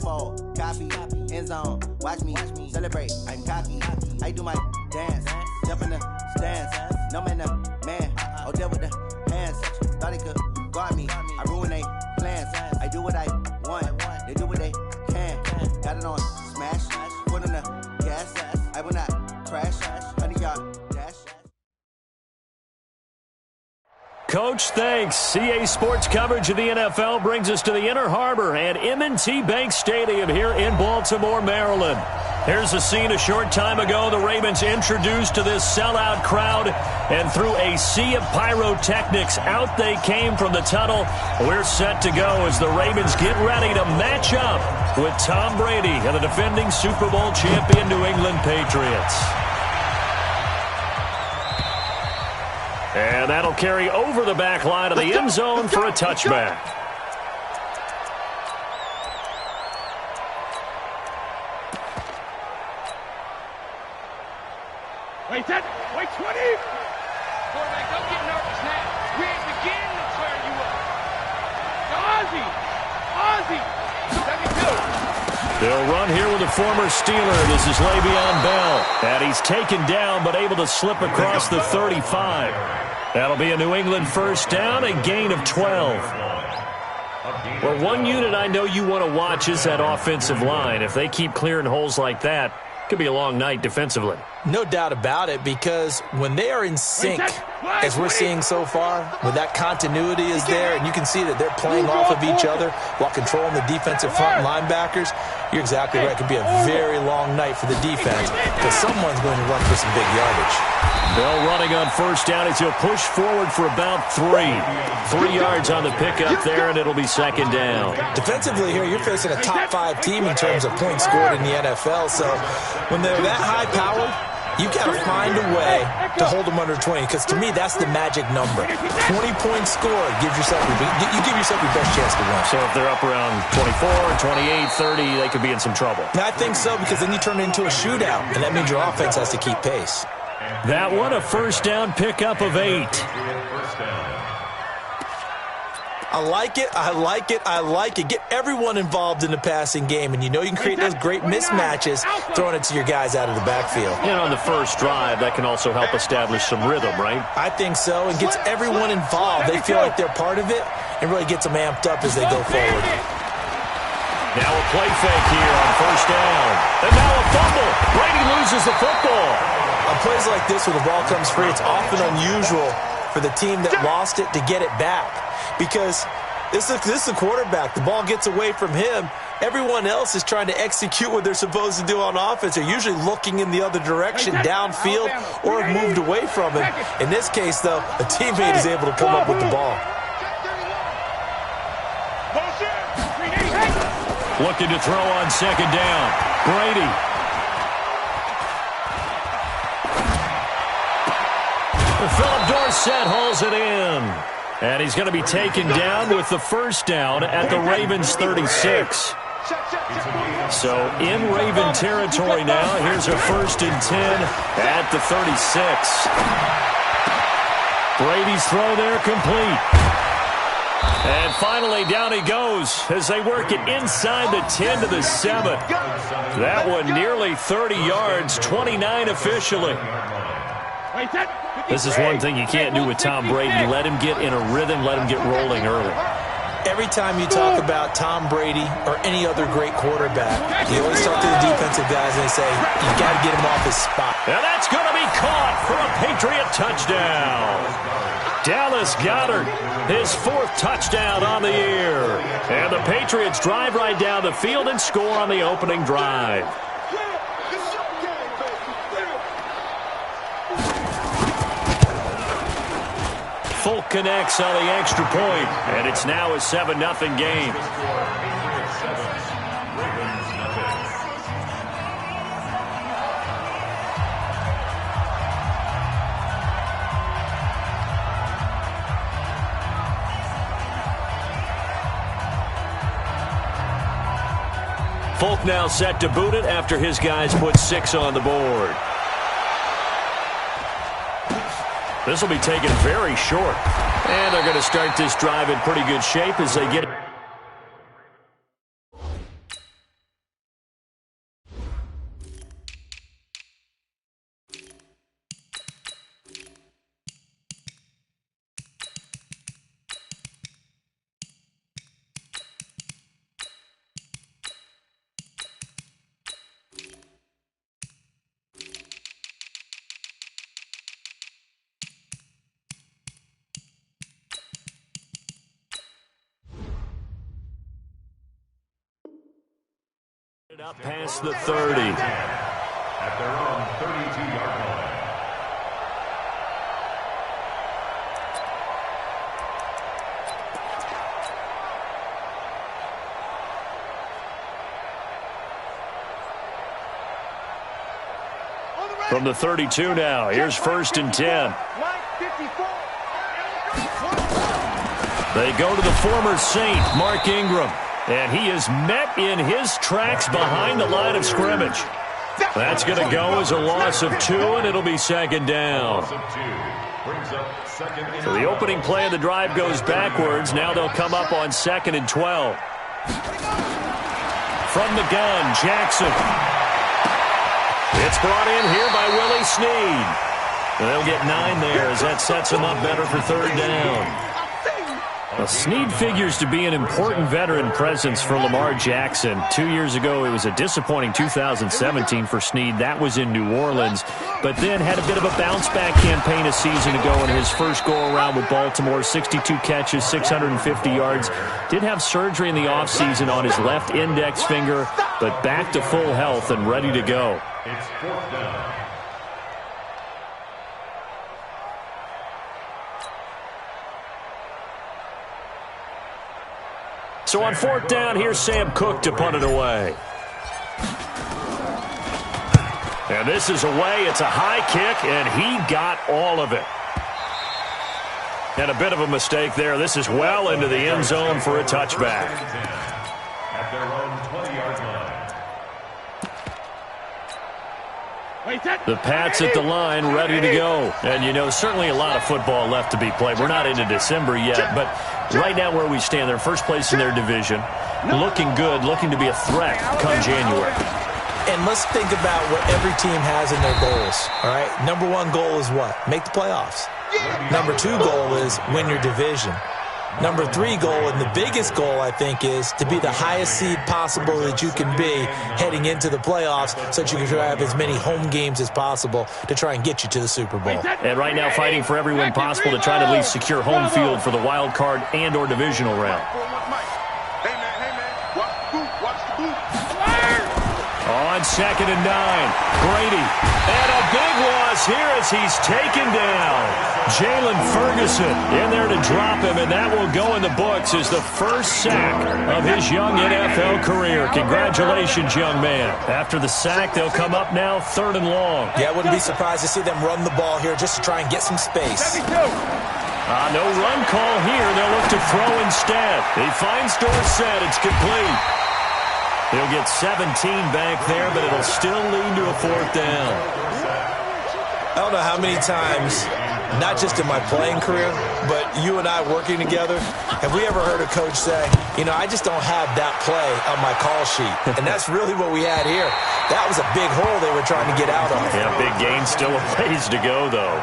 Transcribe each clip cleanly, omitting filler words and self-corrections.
fold, copy, end zone. Watch me celebrate. I'm cocky. I do my dance, jump in the stands. No man, man. Oh, deal with the hands. Thought he could guard me. I ruin they plans. I do what I want. They do what they can. Got it on smash. Put on the gas. I will not crash. 100-yard dash. Coach, thanks. CA Sports coverage of the NFL brings us to the Inner Harbor at M&T Bank Stadium here in Baltimore, Maryland. Here's a scene a short time ago. The Ravens introduced to this sellout crowd, and through a sea of pyrotechnics, out they came from the tunnel. We're set to go as the Ravens get ready to match up with Tom Brady and the defending Super Bowl champion New England Patriots. And that'll carry over the back line of the end zone for a touchback. Wait 20. Quarterback, don't get nervous now. We ain't beginning to clear you up. Ozzie. Second two. They'll run here with a former Steeler. This is Le'Veon Bell. And he's taken down but able to slip across the 35. That'll be a New England first down, a gain of 12. Well, one unit I know you want to watch is that offensive line. If they keep clearing holes like that, it could be a long night defensively. No doubt about it, because when they are in sync, as we're seeing so far, when that continuity is there, and you can see that they're playing off of each other while controlling the defensive front linebackers, you're exactly right. It could be a very long night for the defense because someone's going to run for some big yardage. Bell running on first down as he'll push forward for about 3 yards on the pickup there, and it'll be second down. Defensively here, you're facing a top 5 team in terms of points scored in the NFL, so when they're that high-powered, you got to find a way to hold them under 20, because to me, that's the magic number. 20 points scored, you give yourself your best chance to win. So if they're up around 24, 28, 30, they could be in some trouble. I think so, because then you turn it into a shootout, and that means your offense has to keep pace. That one, a first down pickup of 8. I like it. Get everyone involved in the passing game, and you know you can create those great mismatches throwing it to your guys out of the backfield. And on the first drive, that can also help establish some rhythm, right? I think so. It gets everyone involved. They feel like they're part of it, and really gets them amped up as they go forward. Now a play fake here on first down. And now a fumble. Brady loses the football. On plays like this where the ball comes free, it's often unusual for the team that lost it to get it back. Because this is a quarterback. The ball gets away from him. Everyone else is trying to execute what they're supposed to do on offense. They're usually looking in the other direction, downfield, or have moved away from him. In this case, though, a teammate is able to come up with the ball. Looking to throw on second down. Brady. Philip Dorsett hauls it in. And he's going to be taken down with the first down at the Ravens 36. So in Raven territory now. Here's a 1st and 10 at the 36. Brady's throw there complete. And finally down he goes as they work it inside the 10 to the 7. That one nearly 30 yards, 29 officially. This is one thing you can't do with Tom Brady. Let him get in a rhythm, let him get rolling early. Every time you talk about Tom Brady or any other great quarterback, you always talk to the defensive guys and they say, you got to get him off his spot. And that's going to be caught for a Patriot touchdown. Dallas Goedert, his 4th touchdown on the year. And the Patriots drive right down the field and score on the opening drive. Folk connects on the extra point, and it's now a 7-0 game. Folk now set to boot it after his guys put 6 on the board. This will be taken very short. And they're going to start this drive in pretty good shape as they get it. it up past the 30. At their own 32-yard line. From the 32 now, here's 1st and 10. They go to the former Saint, Mark Ingram, and he is met in his tracks behind the line of scrimmage. That's going to go as a loss of 2, and it'll be 2nd down. So the opening play of the drive goes backwards. Now they'll come up on 2nd and 12. From the gun, Jackson. It's brought in here by Willie Snead. They'll get 9 there as that sets them up better for 3rd down. Well, Snead figures to be an important veteran presence for Lamar Jackson. 2 years ago, it was a disappointing 2017 for Snead. That was in New Orleans, but then had a bit of a bounce-back campaign a season ago in his first go-around with Baltimore. 62 catches, 650 yards. Did have surgery in the offseason on his left index finger, but back to full health and ready to go. It's 4th down. So on 4th down, here's Sam Cook to punt it away. And this is away. It's a high kick, and he got all of it. And a bit of a mistake there. This is well into the end zone for a touchback. At their own 20-yard line. The Pats at the line, ready to go. And, you know, certainly a lot of football left to be played. We're not into December yet, but right now where we stand, they're first place in their division. Looking good, looking to be a threat come January. And let's think about what every team has in their goals, all right? Number 1 goal is what? Make the playoffs. Number 2 goal is win your division. Number 3 goal, and the biggest goal, I think, is to be the highest seed possible that you can be heading into the playoffs so that you can have as many home games as possible to try and get you to the Super Bowl. And right now fighting for every win possible to try to at least secure home field for the wild card and or divisional round. On 2nd and 9, Brady. And a big loss here as he's taken down. Jalen Ferguson in there to drop him, and that will go in the books as the first sack of his young NFL career. Congratulations, young man. After the sack, they'll come up now 3rd and long. Yeah, I wouldn't be surprised to see them run the ball here just to try and get some space. No run call here. They'll look to throw instead. He finds Dorsett. It's complete. He'll get 17 back there, but it'll still lead to a 4th down. I don't know how many times, not just in my playing career, but you and I working together, have we ever heard a coach say, you know, I just don't have that play on my call sheet. And that's really what we had here. That was a big hole they were trying to get out of. Yeah, big gain, still a ways to go, though.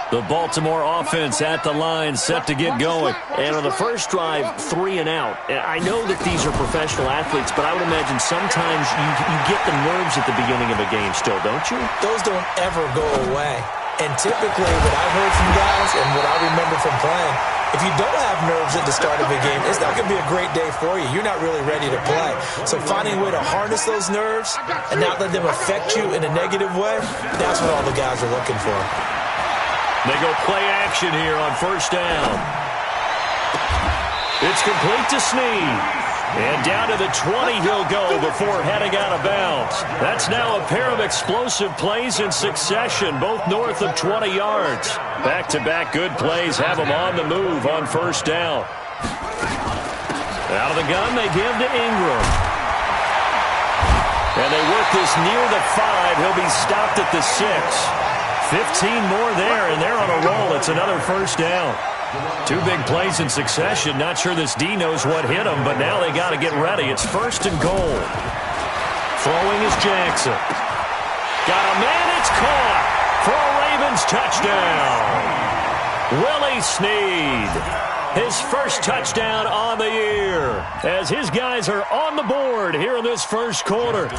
The Baltimore offense at the line, set to get going. And on the first drive, 3 and out. I know that these are professional athletes, but I would imagine sometimes you get the nerves at the beginning of a game still, don't you? Those don't ever go away. And typically what I've heard from guys and what I remember from playing, if you don't have nerves at the start of a game, it's not going to be a great day for you. You're not really ready to play. So finding a way to harness those nerves and not let them affect you in a negative way, that's what all the guys are looking for. They go play action here on 1st down. It's complete to Snead. And down to the 20 he'll go before heading out of bounds. That's now a pair of explosive plays in succession, both north of 20 yards. Back-to-back good plays have him on the move on 1st down. Out of the gun, they give to Ingram. And they work this near the 5. He'll be stopped at the 6. 15 more there, and they're on a roll. It's another 1st down. 2 big plays in succession. Not sure this D knows what hit him, but now they got to get ready. It's 1st and goal. Throwing is Jackson. Got a man, it's caught for a Ravens touchdown. Willie Snead. his first touchdown on the year, as his guys are on the board here in this first quarter.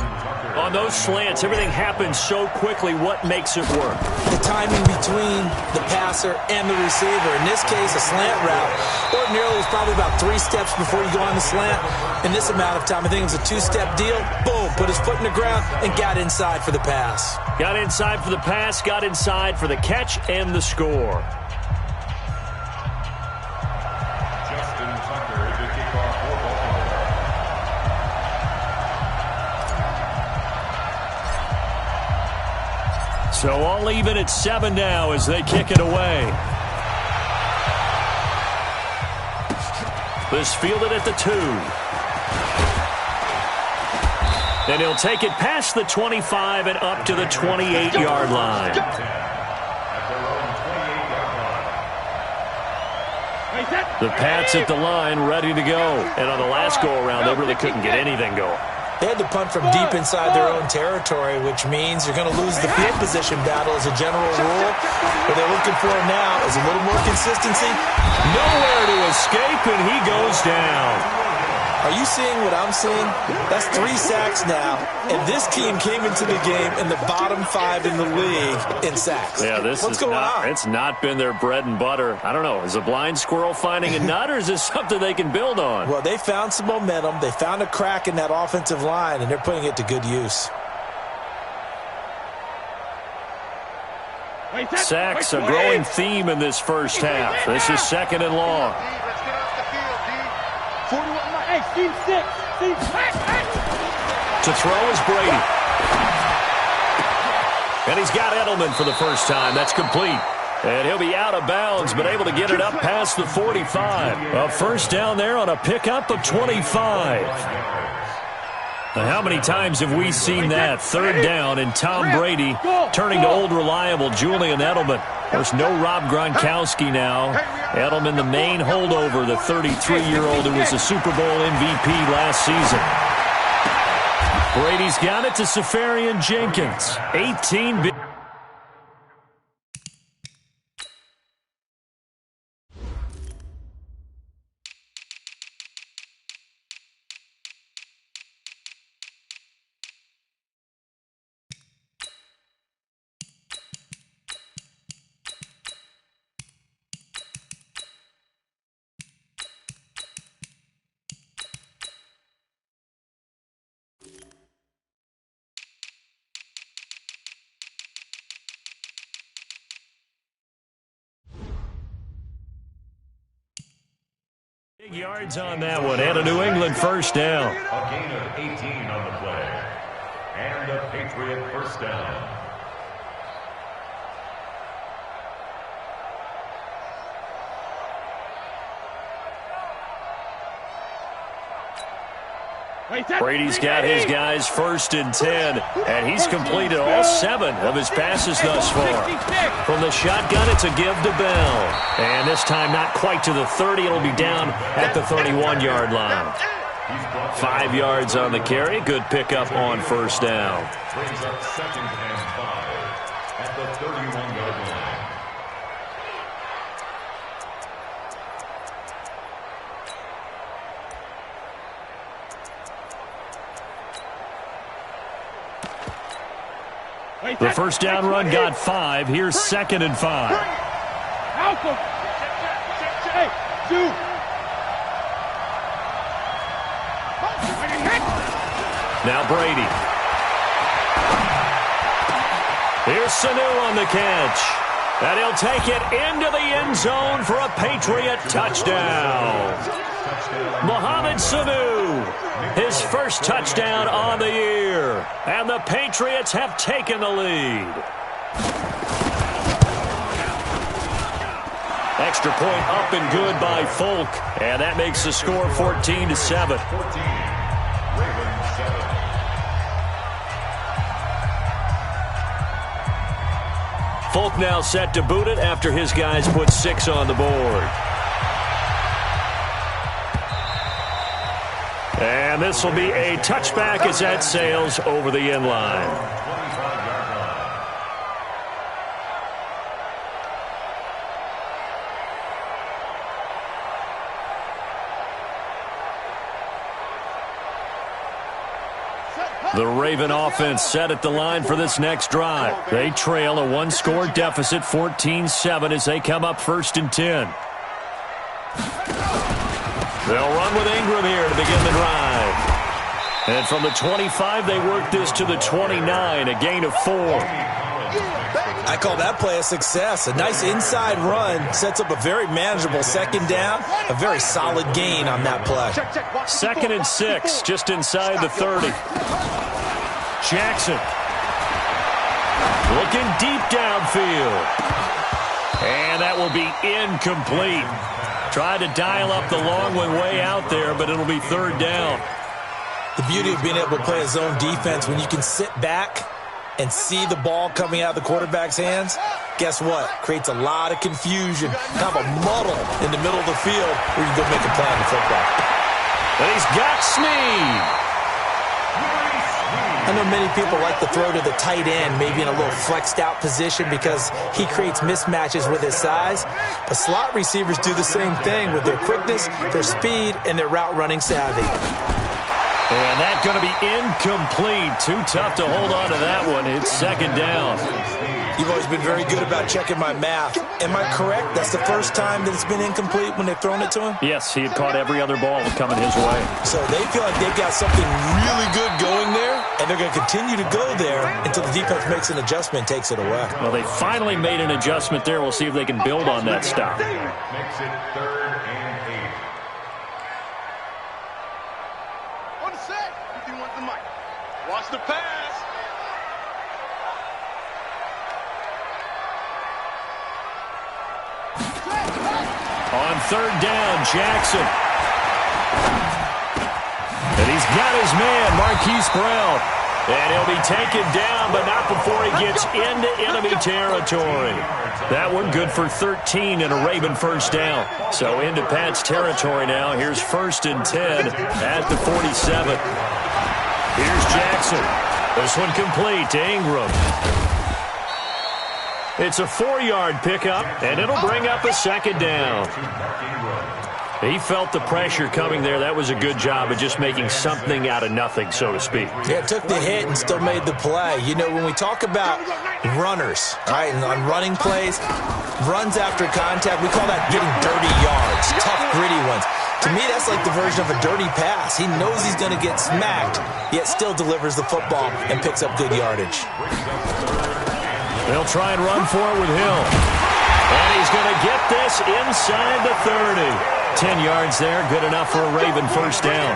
On those slants, everything happens so quickly. What makes it work? The timing between the passer and the receiver. In this case, a slant route. Ordinarily, it's probably about 3 steps before you go on the slant. In this amount of time, I think it was a 2-step deal. Boom, put his foot in the ground and got inside for the pass. Got inside for the pass, got inside for the catch and the score. So all even at 7 now as they kick it away. This fielded at the 2. And he'll take it past the 25 and up to the 28-yard line. The Pats at the line ready to go. And on the last go-around, they really couldn't get anything going. They had to punt from deep inside their own territory, which means you're going to lose the field position battle as a general rule. What they're looking for now is a little more consistency. Nowhere to escape, and he goes down. Are you seeing what I'm seeing? That's 3 sacks now, and this team came into the game in the bottom 5 in the league in sacks. Yeah, what's going on? It's not been their bread and butter. I don't know. Is a blind squirrel finding a nut, or is this something they can build on? Well, they found some momentum. They found a crack in that offensive line, and they're putting it to good use. Sacks, a growing theme in this first half. This is 2nd and long. To throw is Brady. And he's got Edelman for the first time. That's complete. And he'll be out of bounds, but able to get it up past the 45. A first down there on a pickup of 25. Now, how many times have we seen that? 3rd down and Tom Brady turning to old reliable Julian Edelman. Of course, no Rob Gronkowski now. Edelman, the main holdover, the 33-year-old who was a Super Bowl MVP last season. Brady's got it to Safarian Jenkins. 18 big. Big yards on that one, and a New England first down. A gain of 18 on the play. And a Patriot first down. Brady's got his guys 1st and 10, and he's completed all 7 of his passes thus far. From the shotgun, it's a give to Bell. And this time not quite to the 30. It'll be down at the 31-yard line. 5 yards on the carry. Good pickup on first down. Brings up 2nd and 5 at the 31-yard line. The first down run got 5. Here's 2nd and 5. Now Brady. Here's Sanu on the catch. And he'll take it into the end zone for a Patriot touchdown. Mohamed Sanu, his first touchdown on the year. And the Patriots have taken the lead. Extra point up and good by Folk. And that makes the score 14-7. 14. Ravens 7. Folk now set to boot it after his guys put 6 on the board. And this will be a touchback as that sails over the end line. 25-yard line. The Raven offense set at the line for this next drive. They trail a one-score deficit, 14-7, as they come up 1st and 10. They'll run with Ingram here to begin the drive. And from the 25, they work this to the 29, a gain of 4. I call that play a success. A nice inside run sets up a very manageable second down. A very solid gain on that play. 2nd and 6, just inside the 30. Jackson looking deep downfield. And that will be incomplete. Tried to dial up the long one way out there, but it'll be 3rd down. The beauty of being able to play a zone defense when you can sit back and see the ball coming out of the quarterback's hands, guess what? Creates a lot of confusion, kind of a muddle in the middle of the field where you can go make a play on the football. And he's got Snead. I know many people like to throw to the tight end, maybe in a little flexed out position because he creates mismatches with his size. But slot receivers do the same thing with their quickness, their speed, and their route running savvy. And that's going to be incomplete. Too tough to hold on to that one. It's 2nd down. You've always been very good about checking my math. Am I correct? That's the first time that it's been incomplete when they've thrown it to him? Yes, he had caught every other ball coming his way. So they feel like they've got something really good going there, and they're going to continue to go there until the defense makes an adjustment and takes it away. Well, they finally made an adjustment there. We'll see if they can build on that stop. Makes it 3rd and 8. On the set. He wants the mic. Watch the pass. On 3rd down, Jackson. And he's got his man, Marquise Brown. And he'll be taken down, but not before he gets into enemy territory. That one good for 13 and a Raven 1st down. So into Pat's territory now. Here's 1st and 10 at the 47. Here's Jackson. This one complete to Ingram. It's a 4-yard pickup, and it'll bring up a 2nd down. He felt the pressure coming there. That was a good job of just making something out of nothing, so to speak. Yeah, took the hit and still made the play. You know, when we talk about runners, right, and on running plays, runs after contact, we call that getting dirty yards, tough, gritty ones. To me, that's like the version of a dirty pass. He knows he's going to get smacked, yet still delivers the football and picks up good yardage. They'll try and run for it with Hill. And he's going to get this inside the 30. 10 yards there, good enough for a Raven 1st down.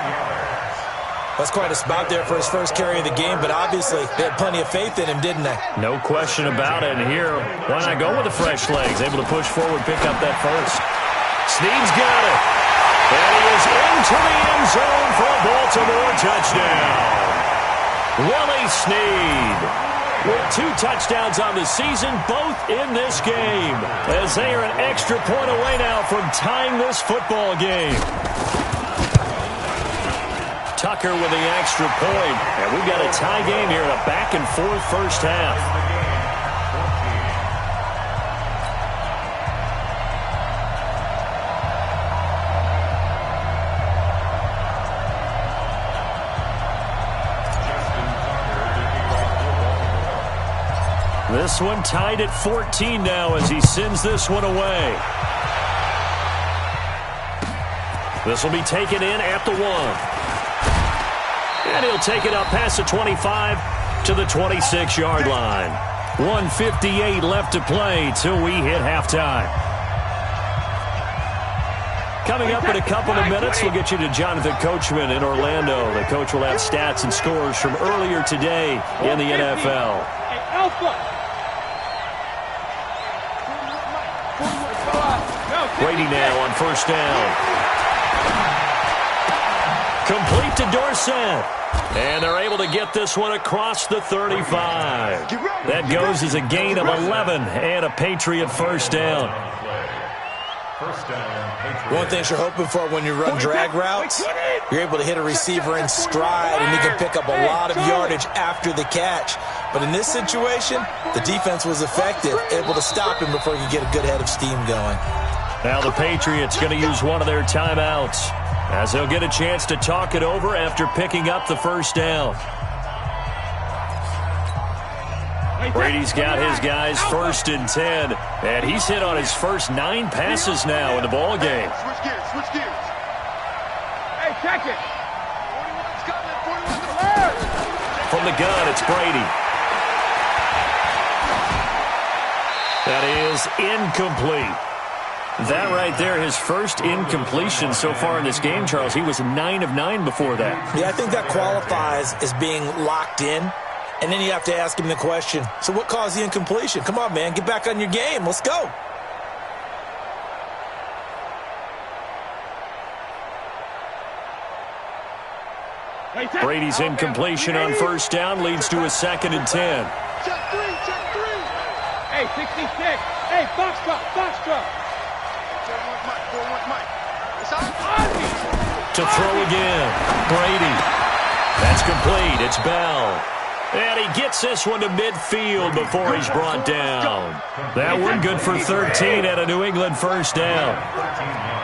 That's quite a spot there for his first carry of the game, but obviously they had plenty of faith in him, didn't they? No question about it. And here, why not go with the fresh legs? Able to push forward, pick up that first. Snead's got it. And he is into the end zone for a Baltimore touchdown. Willie Snead with 2 touchdowns on the season, both in this game, as they are an extra point away now from tying this football game. Tucker with the extra point, and we've got a tie game here in a back-and-forth 1st half. This one tied at 14 now as he sends this one away. This will be taken in at the 1. And he'll take it up past the 25 to the 26-yard line. 1:58 left to play till we hit halftime. Coming up in a couple of minutes, we'll get you to Jonathan Coachman in Orlando. The coach will have stats and scores from earlier today in the NFL. Brady now on 1st down. Complete to Dorsett. And they're able to get this one across the 35. That goes as a gain of 11 and a Patriot 1st down. One thing you're hoping for when you run drag routes, you're able to hit a receiver in stride and he can pick up a lot of yardage after the catch. But in this situation, the defense was effective, able to stop him before he could get a good head of steam going. Now the Patriots going to use one of their timeouts as they'll get a chance to talk it over after picking up the 1st down. Brady's got his guys 1st and 10, and he's hit on his first 9 passes now in the ball game. Switch gears, switch gears. Hey, check it. 41's coming, 41's the left. From the gun, it's Brady. That is incomplete. That right there, his first incompletion so far in this game, Charles. He was 9 of 9 before that. Yeah, I think that qualifies as being locked in. And then you have to ask him the question, so what caused the incompletion? Come on, man, get back on your game. Let's go. Brady's incompletion on 1st down leads to a 2nd and 10. Check 3, check 3. Hey, 66. Hey, box drop. 41's Mike. It's out. To throw again, Brady. That's complete. It's Bell. And he gets this one to midfield before he's brought down. That one good for 13 at a New England 1st down.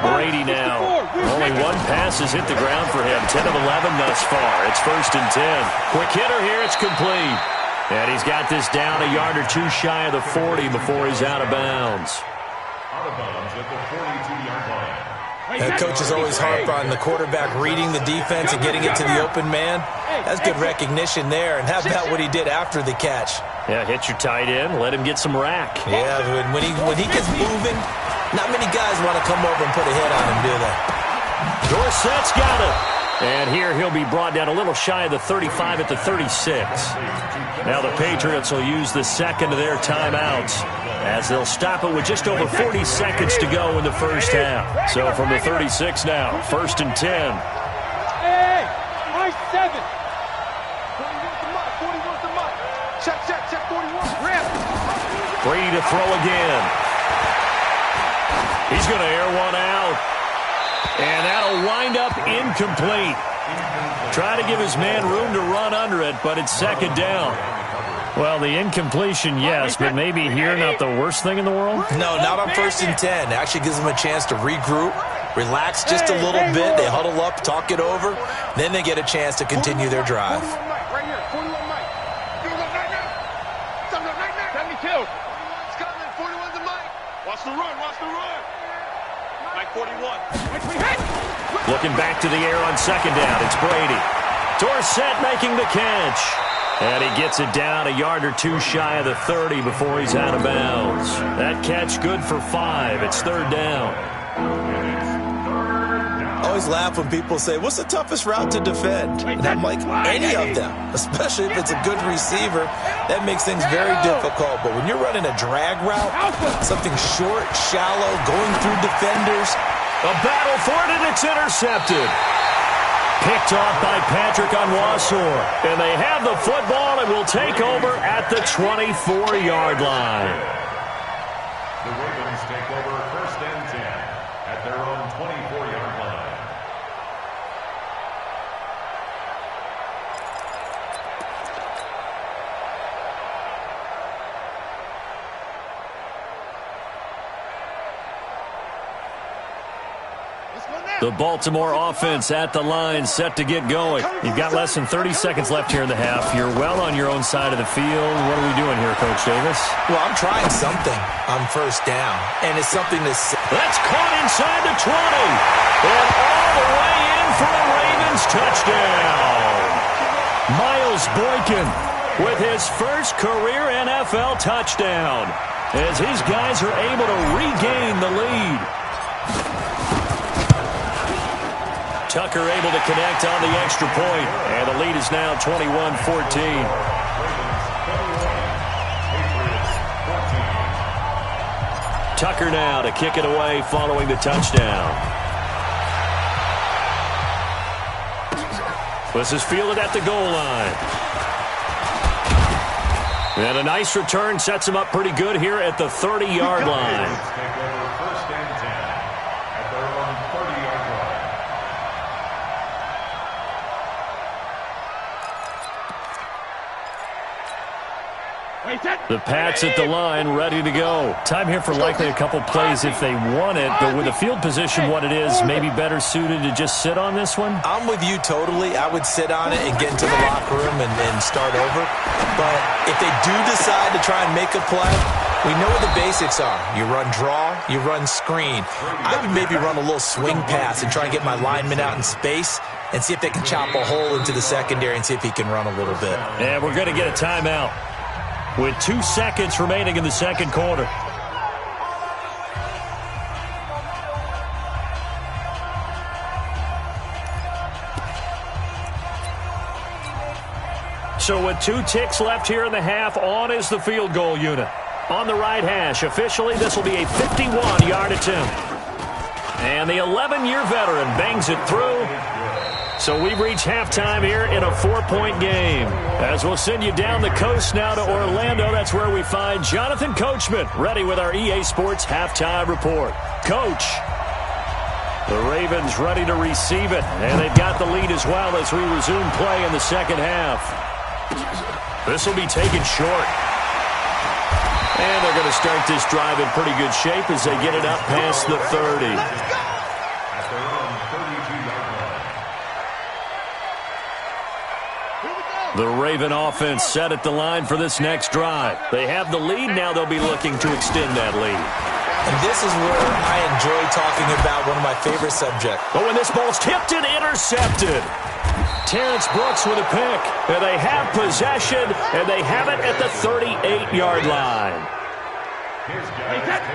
Brady now. Only 1 pass has hit the ground for him. 10 of 11 thus far. It's 1st and 10. Quick hitter here. It's complete. And he's got this down a yard or 2 shy of the 40 before he's out of bounds. Out of bounds at the 42-yard line. Coach is always harp on the quarterback reading the defense and getting it to the open man. That's good recognition there. And how about what he did after the catch? Yeah, hit your tight end, let him get some rack. Yeah, when he gets moving, not many guys want to come over and put a hit on him, do they? Dorsett's got it. And here he'll be brought down a little shy of the 35 at the 36. Now the Patriots will use the 2nd of their timeouts, as they'll stop it with just over 40 seconds to go in the 1st half. So from the 36 now, 1st and 10. Hey, I 7. 41's the Mike. Check 41. Rip. Brady to throw again. He's going to air one out. And that'll wind up incomplete. Try to give his man room to run under it, but it's 2nd down. Well, the incompletion, yes, but maybe here not the worst thing in the world? No, not on 1st and 10. It actually gives them a chance to regroup, relax just a little bit. They huddle up, talk it over. Then they get a chance to continue their drive. 41 Mike, right here. 41 Mike. Give it up, night. 72. 41's coming. 41's the Mike. Watch the run. Mike 41. Looking back to the air on 2nd down, it's Brady. Dorsett making the catch. And he gets it down a yard or 2 shy of the 30 before he's out of bounds. That catch good for 5. It's 3rd down. I always laugh when people say, what's the toughest route to defend? And I'm like, any of them, especially if it's a good receiver. That makes things very difficult. But when you're running a drag route, something short, shallow, going through defenders. A battle for it, and it's intercepted. Picked off by Patrick Onwuasor. And they have the football and will take over at the 24-yard line. The Ravens take over 1st and 10 at their own 24-yard line. The Baltimore offense at the line, set to get going. You've got less than 30 seconds left here in the half. You're well on your own side of the field. What are we doing here, Coach Davis? Well, I'm trying something on 1st down, and it's something that's... That's caught inside the 20. And all the way in for a Ravens touchdown. Miles Boykin with his first career NFL touchdown, as his guys are able to regain the lead. Tucker able to connect on the extra point, and the lead is now 21-14. Tucker now to kick it away following the touchdown. This is fielded at the goal line. And a nice return sets him up pretty good here at the 30-yard line. The Pats at the line, ready to go. Time here for likely a couple plays if they want it, but with the field position what it is, maybe better suited to just sit on this one? I'm with you totally. I would sit on it and get into the locker room and start over. But if they do decide to try and make a play, we know what the basics are. You run draw, you run screen. I would maybe run a little swing pass and try and get my lineman out in space and see if they can chop a hole into the secondary and see if he can run a little bit. And we're going to get a timeout with 2 seconds remaining in the second quarter. So with 2 ticks left here in the half, on is the field goal unit. On the right hash, officially this will be a 51-yard attempt. And the 11-year veteran bangs it through. So we've reached halftime here in a 4-point game. As we'll send you down the coast now to Orlando, that's where we find Jonathan Coachman, ready with our EA Sports halftime report. Coach, the Ravens ready to receive it, and they've got the lead as well as we resume play in the second half. This will be taken short. And they're going to start this drive in pretty good shape as they get it up past the 30. The Raven offense set at the line for this next drive. They have the lead. Now they'll be looking to extend that lead. And this is where I enjoy talking about one of my favorite subjects. Oh, and this ball's tipped and intercepted. Terrence Brooks with a pick. And they have possession, and they have it at the 38-yard line.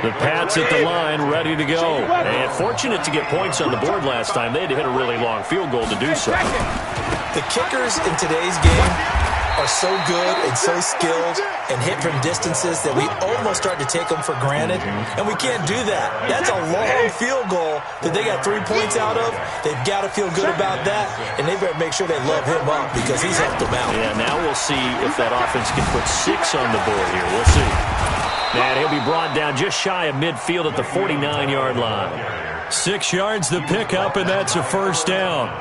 The Pats at the line, ready to go. And fortunate to get points on the board last time. They had to hit a really long field goal to do so. The kickers in today's game are so good and so skilled and hit from distances that we almost start to take them for granted, and we can't do that. That's a long field goal that they got 3 points out of. They've got to feel good about that, and they better make sure they love him up because he's helped them out. Yeah, now we'll see if that offense can put 6 on the board here. We'll see. And he'll be brought down just shy of midfield at the 49-yard line. 6 yards the pickup, and that's a first down.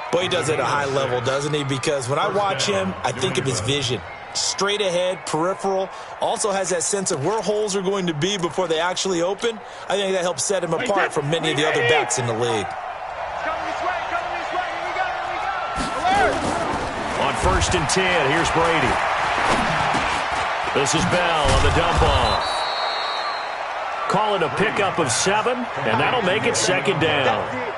Boy, he does it at a high level, doesn't he? Because when I watch him, I think of his vision. Straight ahead, peripheral. Also has that sense of where holes are going to be before they actually open. I think that helps set him apart from many of the other backs in the league. On 1st and 10, here's Brady. This is Bell on the dump off. Call it a pickup of 7, and that'll make it second down.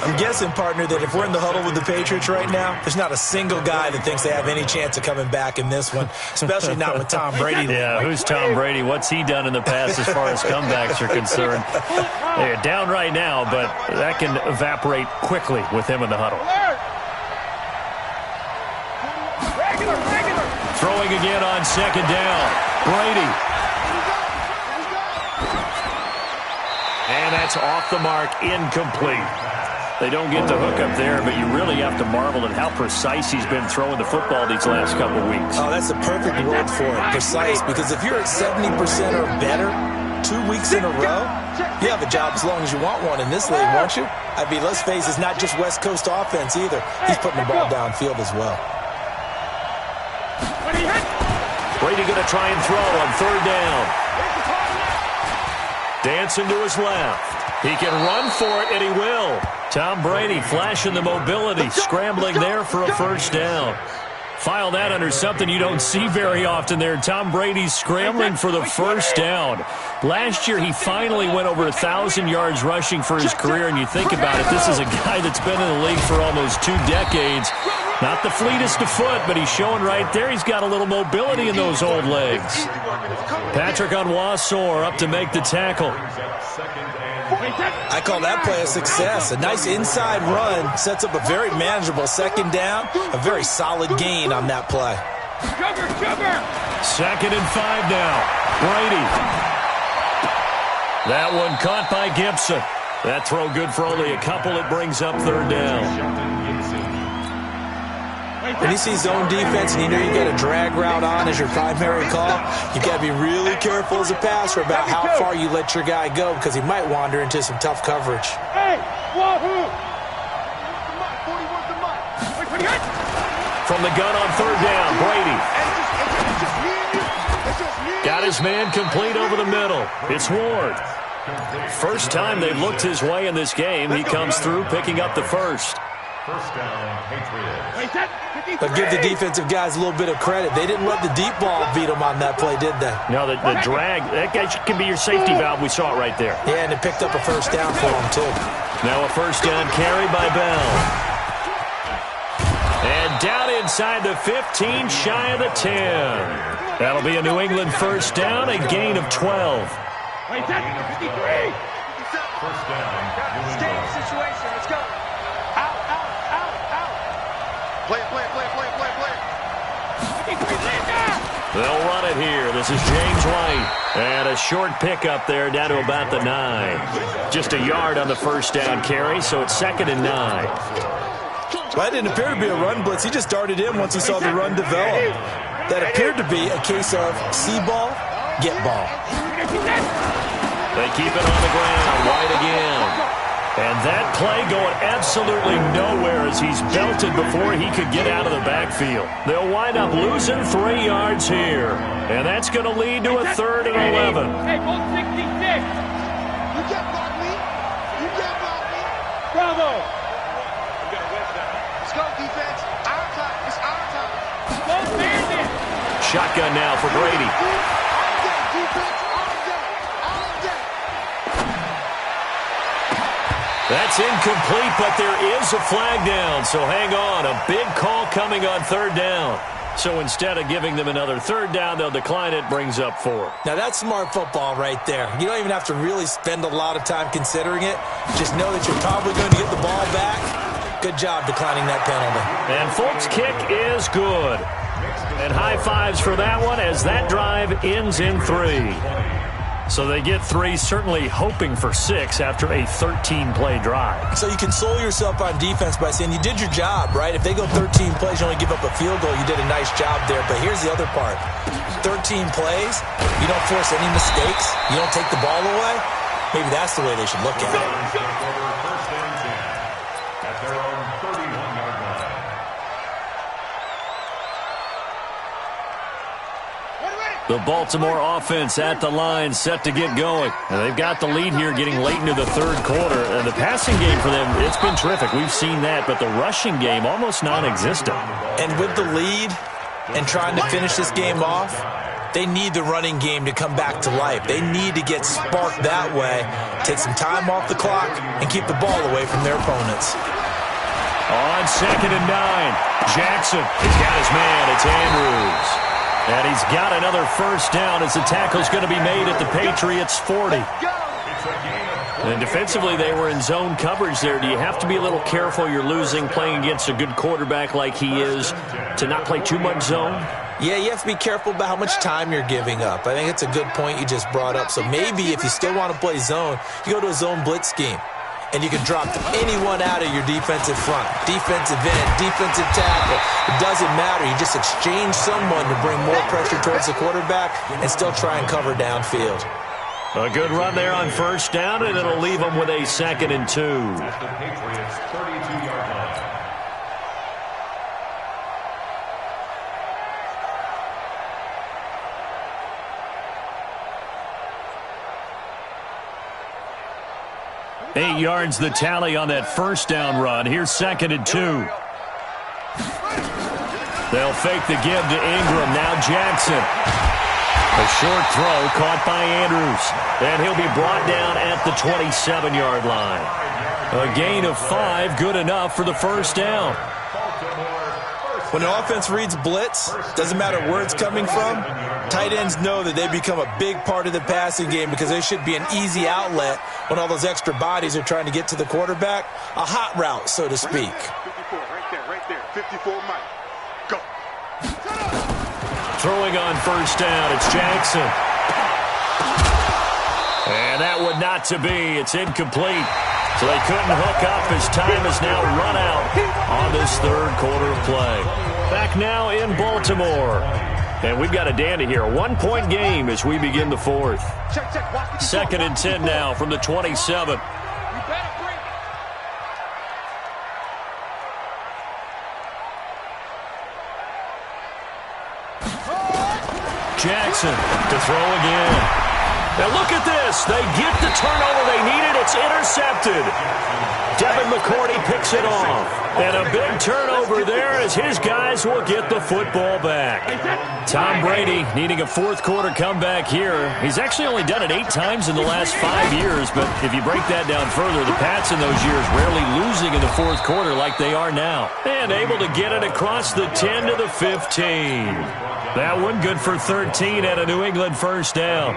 I'm guessing, partner, that if we're in the huddle with the Patriots right now, there's not a single guy that thinks they have any chance of coming back in this one, especially not with Tom Brady. Yeah, who's Tom Brady? What's he done in the past as far as comebacks are concerned? They're down right now, but that can evaporate quickly with him in the huddle. Throwing again on second down. Brady. And that's off the mark, incomplete. They don't get the hook up there, but you really have to marvel at how precise he's been throwing the football these last couple weeks. Oh, that's the perfect word for it, precise, because if you're at 70% or better 2 weeks in a row, you have a job as long as you want one in this league, won't you? I mean, let's face it, it's not just West Coast offense either. He's putting the ball downfield as well. Brady going to try and throw on 3rd down. Dancing to his left. He can run for it, and he will. Tom Brady flashing the mobility, scrambling there for a first down. File that under something you don't see very often there. Tom Brady's scrambling for the first down. Last year, he finally went over 1,000 yards rushing for his career, and you think about it, this is a guy that's been in the league for almost 2 decades. Not the fleetest of foot, but he's showing right there he's got a little mobility in those old legs. Patrick Onwuasor up to make the tackle. I call that play a success. A nice inside run sets up a very manageable second down. A very solid gain on that play. 2nd and 5 now. Brady. That one caught by Gibson. That throw good for only a couple. It brings up 3rd down. When you see zone defense and you know you got a drag route on as your primary call, you got to be really careful as a passer about how far you let your guy go because he might wander into some tough coverage. From the gun on 3rd down, Brady. Got his man complete over the middle. It's Ward. First time they've looked his way in this game. He comes through picking up the first. First down, Patriots. But give the defensive guys a little bit of credit. They didn't let the deep ball beat them on that play, did they? No, the drag, that guy can be your safety valve. We saw it right there. Yeah, and it picked up a first down for them, too. Now a first down carry by Bell. And down inside the 15, shy of the 10. That'll be a New England first down, a gain of 12. Wait, that's 53. First down, New Escape England. situation. Let's go. Out. Play. 53, Linda. They'll run it here. This is James White. And a short pickup there down to about the 9. Just a yard on the first down carry, so it's 2nd and 9. Well, that didn't appear to be a run blitz. He just darted in once he saw the run develop. That appeared to be a case of see ball, get ball. They keep it on the ground. White again. And that play going absolutely nowhere as he's belted before he could get out of the backfield. They'll wind up losing 3 yards here. And that's going to lead to a 3rd and 11. Hey, both 66. You can't block me. Bravo. Let's go, defense. Our time. It's our time. Both bandits. Shotgun now for Brady. All day, defense. All day. That's incomplete, but there is a flag down. So hang on. A big call coming on 3rd down. So instead of giving them another 3rd down, they'll decline it, brings up 4. Now, that's smart football right there. You don't even have to really spend a lot of time considering it. Just know that you're probably going to get the ball back. Good job declining that penalty. And Folk's kick is good. And high fives for that one as that drive ends in 3. So they get 3, certainly hoping for 6 after a 13-play drive. So you console yourself on defense by saying you did your job, right? If they go 13 plays, you only give up a field goal, you did a nice job there. But here's the other part. 13 plays, you don't force any mistakes, you don't take the ball away. Maybe that's the way they should look at it. First and 10 at their own 31-yard line. The Baltimore offense at the line, set to get going. And they've got the lead here getting late into the 3rd quarter. And the passing game for them, it's been terrific. We've seen that. But the rushing game, almost non-existent. And with the lead and trying to finish this game off, they need the running game to come back to life. They need to get sparked that way, take some time off the clock, and keep the ball away from their opponents. On 2nd and 9, Jackson, he's got his man. It's Andrews. And he's got another first down as the tackle's going to be made at the Patriots' 40. And defensively, they were in zone coverage there. Do you have to be a little careful? You're losing playing against a good quarterback like he is to not play too much zone? Yeah, you have to be careful about how much time you're giving up. I think it's a good point you just brought up. So maybe if you still want to play zone, you go to a zone blitz scheme. And you can drop anyone out of your defensive front. Defensive end, defensive tackle. It doesn't matter. You just exchange someone to bring more pressure towards the quarterback and still try and cover downfield. A good run there on first down, and it'll leave them with a 2nd and 2. The Patriots' 32-yard line. Eight yards the tally on that first down run. Here's 2nd and 2. They'll fake the give to Ingram. Now Jackson. A short throw caught by Andrews. And he'll be brought down at the 27-yard line. A gain of 5, good enough for the first down. When an offense reads blitz, doesn't matter where it's coming from, tight ends know that they become a big part of the passing game because they should be an easy outlet when all those extra bodies are trying to get to the quarterback. A hot route, so to speak. 54, right there. 54, Mike. Go. Throwing on first down, it's Jackson. And that would not to be. It's incomplete. So they couldn't hook up as time has now run out on this 3rd quarter of play. Back now in Baltimore. And we've got a dandy here. A 1-point game as we begin the 4th. 2nd and 10 now from the 27. Jackson to throw again. Now look at this. They get the turnover they needed. It's intercepted. Devin McCourty picks it off. And a big turnover there as his guys will get the football back. Tom Brady needing a fourth-quarter comeback here. He's actually only done it 8 times in the last 5 years, but if you break that down further, the Pats in those years rarely losing in the fourth quarter like they are now. And able to get it across the 10 to the 15. That one good for 13 and a New England first down.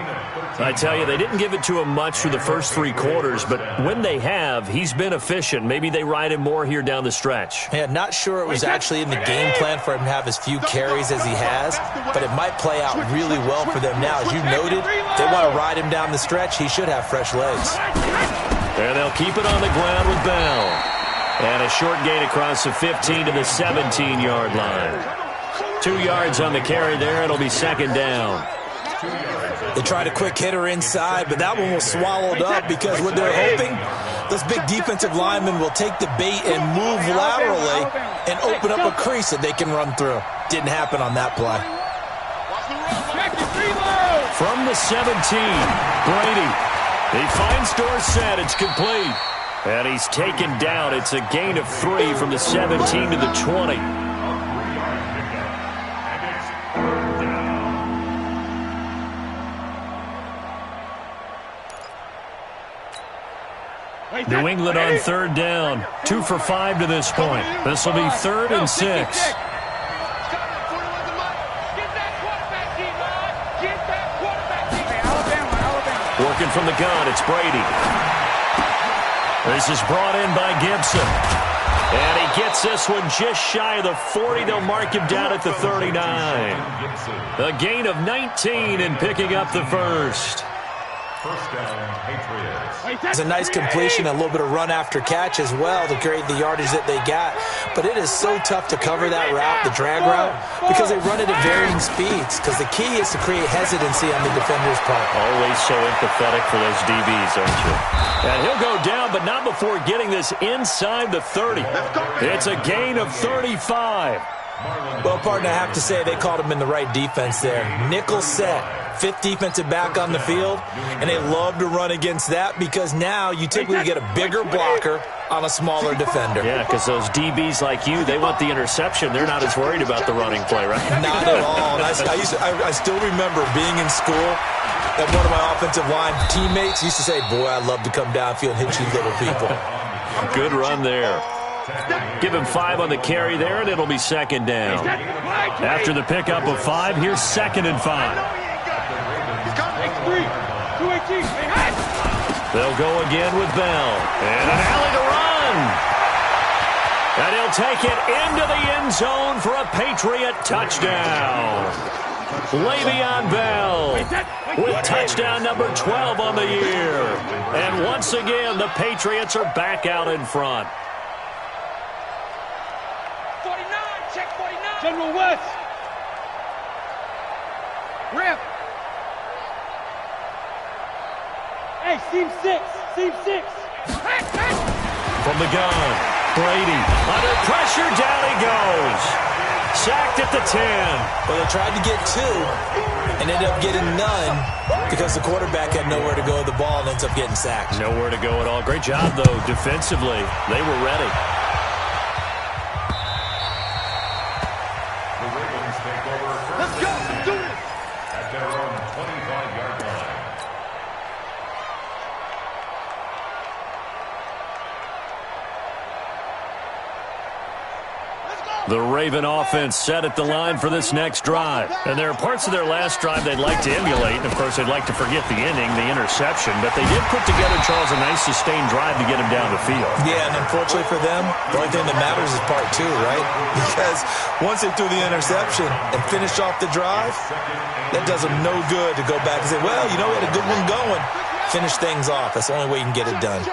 I tell you, they didn't give it to him much for the first 3 quarters, but when they have, he's been efficient. Maybe they ride him more here down the stretch. Yeah, not sure it was actually in the game plan for him to have as few carries as he has, but it might play out really well for them now. As you noted, they want to ride him down the stretch. He should have fresh legs. And they'll keep it on the ground with Bell. And a short gain across the 15 to the 17-yard line. 2 yards on the carry there. It'll be second down. They tried a quick hitter inside, but that one was swallowed up because what they're hoping, those big defensive linemen will take the bait and move laterally and open up a crease that they can run through. Didn't happen on that play. From the 17, Brady. He finds Dorsett. It's complete. And he's taken down. It's a gain of 3 from the 17 to the 20. New England on third down. 2 for 5 to this point. This will be 3rd and 6. Working from the gun, it's Brady. This is brought in by Gibson. And he gets this one just shy of the 40. They'll mark him down at the 39. A gain of 19 and picking up the first. First down, Patriots. It's a nice completion, a little bit of run after catch as well to create the yardage that they got. But it is so tough to cover that route, the drag route, because they run it at varying speeds. Because the key is to create hesitancy on the defender's part. Always so empathetic for those DBs, aren't you? And he'll go down, but not before getting this inside the 30. It's a gain of 35. Well, partner, I have to say they called him in the right defense there. Nickel set, 5th defensive back on the field, and they love to run against that because now you typically get a bigger blocker on a smaller defender. Yeah, because those DBs like you, they want the interception. They're not as worried about the running play, right? Not at all. And I still remember being in school, and one of my offensive line teammates used to say, boy, I'd love to come downfield and hit you little people. Good run there. Give him 5 on the carry there, and it'll be second down. After the pickup of 5, here's 2nd and 5. They'll go again with Bell. And an alley to run. And he'll take it into the end zone for a Patriot touchdown. Le'Veon Bell with touchdown number 12 on the year. And once again, the Patriots are back out in front. 49, check 49. General West. Rip. Hey, seam 6. From the gun, Brady. Under pressure, down he goes. Sacked at the 10. Well, they tried to get 2 and ended up getting none because the quarterback had nowhere to go with the ball and ends up getting sacked. Nowhere to go at all. Great job, though, defensively. They were ready. The Ravens take over first and 10 at their own 25-yard line. The Raven offense set at the line for this next drive. And there are parts of their last drive they'd like to emulate. And, of course, they'd like to forget the inning, the interception. But they did put together, Charles, a nice sustained drive to get him down the field. Yeah, and unfortunately for them, the only thing that matters is part 2, right? Because once they threw the interception and finished off the drive, that does them no good to go back and say, well, you know, we had a good one going. Finish things off. That's the only way you can get it done.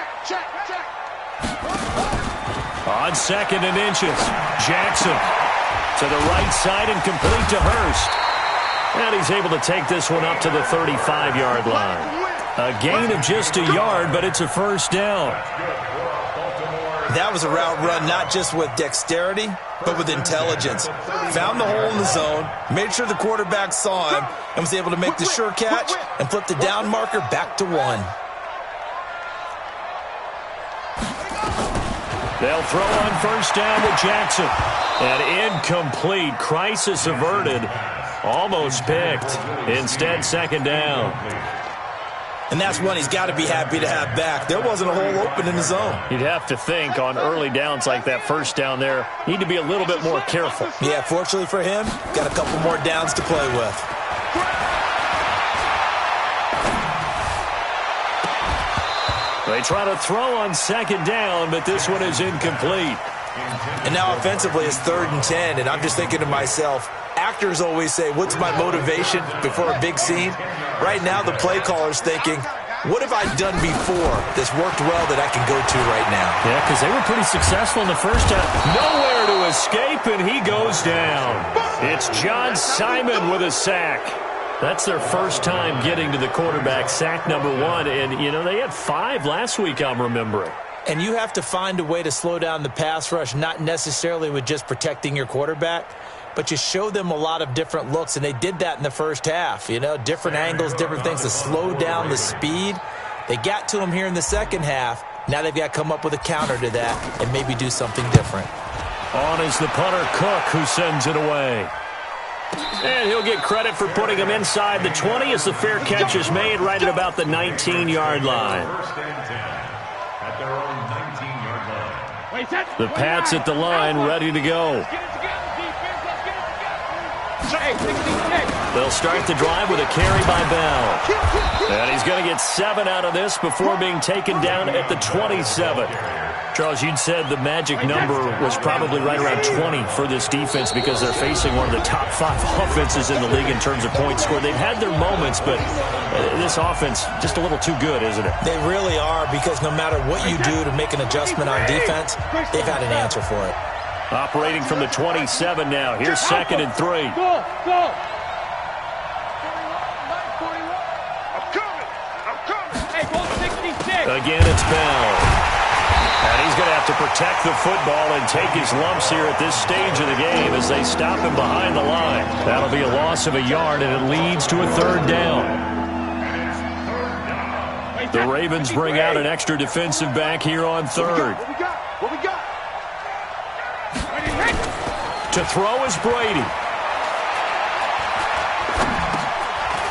On 2nd and inches, Jackson to the right side and complete to Hurst. And he's able to take this one up to the 35-yard line. A gain of just a yard, but it's a first down. That was a route run not just with dexterity, but with intelligence. Found the hole in the zone, made sure the quarterback saw him, and was able to make the sure catch and flip the down marker back to 1. They'll throw on first down to Jackson. And incomplete. Crisis averted. Almost picked. Instead, second down. And that's one he's got to be happy to have back. There wasn't a hole open in the zone. You'd have to think on early downs like that first down there, need to be a little bit more careful. Yeah, fortunately for him, got a couple more downs to play with. They try to throw on second down, but this one is incomplete. And now offensively it's 3rd and 10, and I'm just thinking to myself, actors always say, what's my motivation before a big scene? Right now the play caller's thinking, what have I done before that's worked well that I can go to right now? Yeah, because they were pretty successful in the first half. Nowhere to escape, and he goes down. It's John Simon with a sack. That's their first time getting to the quarterback, sack number 1. And, you know, they had 5 last week, I'm remembering. And you have to find a way to slow down the pass rush, not necessarily with just protecting your quarterback, but you show them a lot of different looks, and they did that in the first half. You know, different angles, different things to slow down the speed. They got to him here in the second half. Now they've got to come up with a counter to that and maybe do something different. On is the punter, Cook, who sends it away. And he'll get credit for putting him inside the 20 as the fair catch is made right at about the 19-yard line. At their own 19-yard line. The Pats at the line, ready to go. They'll start the drive with a carry by Bell. And he's going to get 7 out of this before being taken down at the 27. Charles, you'd said the magic number was probably right around 20 for this defense because they're facing one of the top 5 offenses in the league in terms of points scored. They've had their moments, but this offense just a little too good, isn't it? They really are, because no matter what you do to make an adjustment on defense, they've got an answer for it. Operating from the 27 now. Here's 2nd and 3. Go, go. I'm coming. Hey, go 66. Again, it's Bell. And he's going to have to protect the football and take his lumps here at this stage of the game as they stop him behind the line. That'll be a loss of a yard, and it leads to a 3rd down. The Ravens bring out an extra defensive back here on 3rd. What we got? To throw is Brady.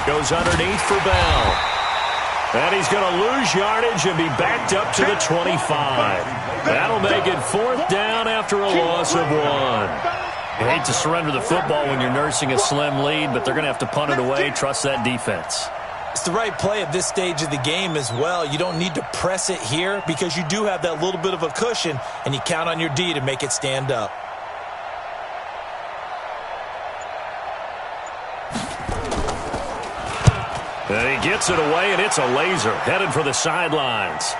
Goes underneath for Bell. And he's going to lose yardage and be backed up to the 25. That'll make it 4th down after a loss of 1. You hate to surrender the football when you're nursing a slim lead, but they're going to have to punt it away. Trust that defense. It's the right play at this stage of the game as well. You don't need to press it here because you do have that little bit of a cushion, and you count on your D to make it stand up. And he gets it away, and it's a laser headed for the sidelines.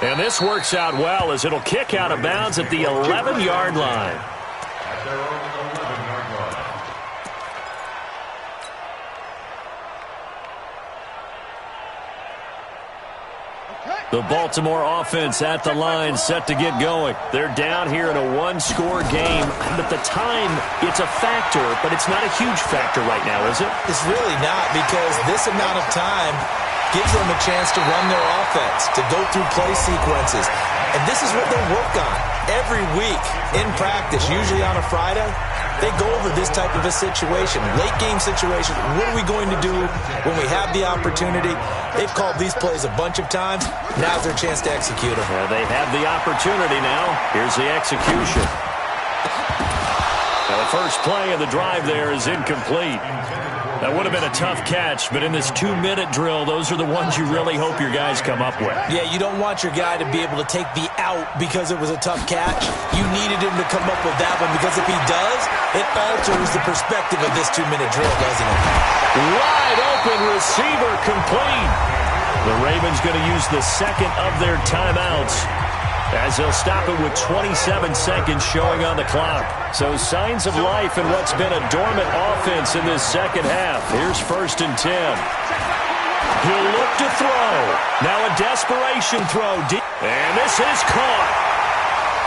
And this works out well as it'll kick out of bounds at the 11-yard line. At their own 11-yard line. The Baltimore offense at the line, set to get going. They're down here in a 1-score game. At the time, it's a factor, but it's not a huge factor right now, is it? It's really not, because this amount of time gives them a chance to run their offense, to go through play sequences. And this is what they work on every week in practice, usually on a Friday. They go over this type of a situation, late game situation. What are we going to do when we have the opportunity? They've called these plays a bunch of times. Now's their chance to execute them. Well, they have the opportunity now. Here's the execution. Now, the first play of the drive there is incomplete. That would have been a tough catch, but in this 2-minute drill, those are the ones you really hope your guys come up with. Yeah, you don't want your guy to be able to take the out because it was a tough catch. You needed him to come up with that one, because if he does, it alters the perspective of this 2-minute drill, doesn't it? Wide open receiver complete. The Ravens going to use the second of their timeouts as they'll stop it with 27 seconds showing on the clock. So signs of life in what's been a dormant offense in this second half. Here's 1st and 10. He'll look to throw. Now a desperation throw. And this is caught.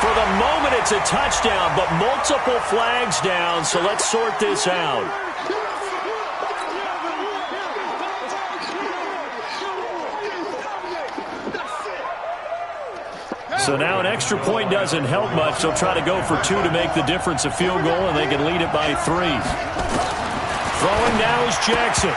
For the moment, it's a touchdown, but multiple flags down, so let's sort this out. So now an extra point doesn't help much. They'll try to go for 2 to make the difference a field goal, and they can lead it by 3. Throwing now is Jackson.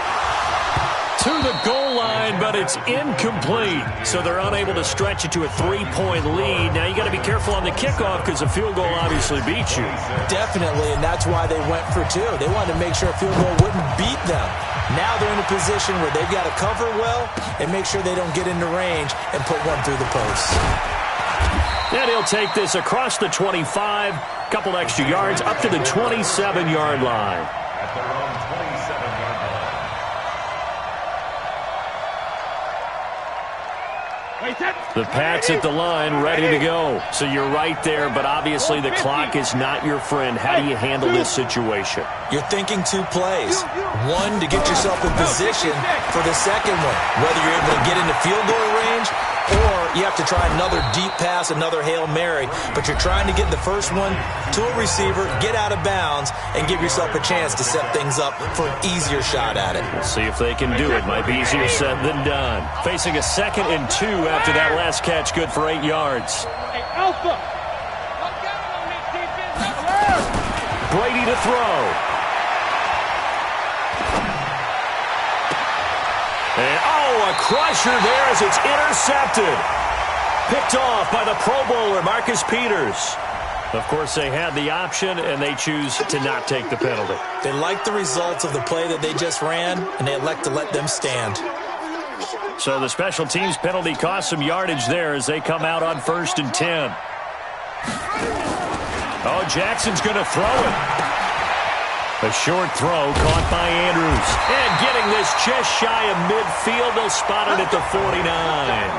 To the goal line, but it's incomplete. So they're unable to stretch it to a 3-point lead. Now you got to be careful on the kickoff because a field goal obviously beats you. Definitely, and that's why they went for 2. They wanted to make sure a field goal wouldn't beat them. Now they're in a position where they've got to cover well and make sure they don't get into range and put one through the post. And he'll take this across the 25, couple extra yards, up to the 27-yard line. At their own 27-yard line. The Pats at the line, ready to go. So you're right there, but obviously the clock is not your friend. How do you handle this situation? You're thinking 2 plays. 1 to get yourself in position for the second one, whether you're able to get into field goal range or you have to try another deep pass, another Hail Mary. But you're trying to get the first one to a receiver, get out of bounds, and give yourself a chance to set things up for an easier shot at it. We'll see if they can do it. Might be easier said than done. Facing a 2nd and 2 after that last catch, good for 8 yards. Hey, Alpha. Brady to throw. And, a crusher there as it's intercepted. Picked off by the Pro Bowler, Marcus Peters. Of course, they had the option, and they choose to not take the penalty. They like the results of the play that they just ran, and they elect to let them stand. So the special teams penalty cost some yardage there as they come out on 1st and 10. Oh, Jackson's going to throw it. A short throw caught by Andrews. And getting this just shy of midfield, they'll spot it at the 49.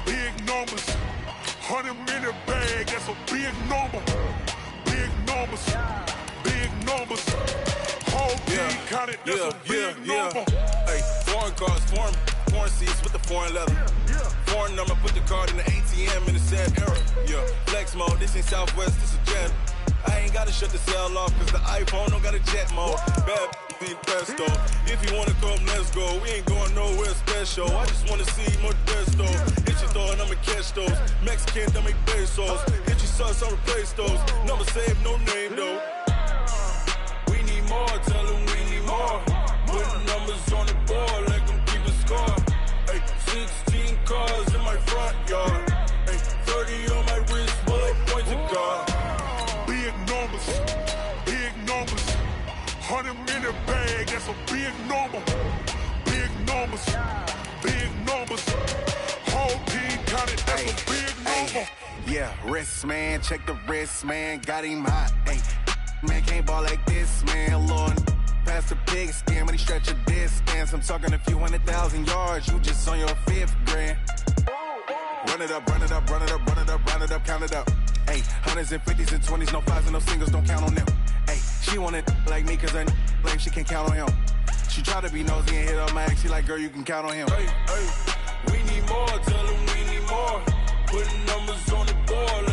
Big numbers, 100-minute bag, that's a big number. Big numbers, whole team counted, that's a big number. Hey, foreign cars, foreign seats with the foreign leather. Foreign number, put the card in the ATM in the sad era. Yeah, flex mode, this ain't Southwest, this is Jet. I ain't gotta shut the cell off, cause the iPhone don't got a jet mode. Bad be presto. If you wanna come, let's go. We ain't going nowhere special. I just wanna see more Modesto. Hit your thought, I'ma catch those. Mexican, don't make pesos. Hit your sauce, I'll replace those. Number saved, no name though. We need more, tell them we need more. Putting numbers on the board, let them keep a score. Hey, 16 cars in my front yard. Hey, 30 on my wrist, bullet points of God. Big numbers, 100-minute bag, that's a big number. Big numbers, whole team counted, that's a big number. Yeah, wrist man, check the wrist man, got him hot. Ay, man can't ball like this, man. Lord, past the pig skin, when he stretch a distance. I'm talking a few 100,000 yards, you just on your 5th grand. Run it up, count it up. Ay, 100s and 50s and 20s, no 5s and no singles, don't count on them. Ay, she want it like me, cause her lame, she can't count on him. She try to be nosy and hit up my ex, she like, girl, you can count on him. Hey, we need more, tell them we need more. Putting numbers on the board,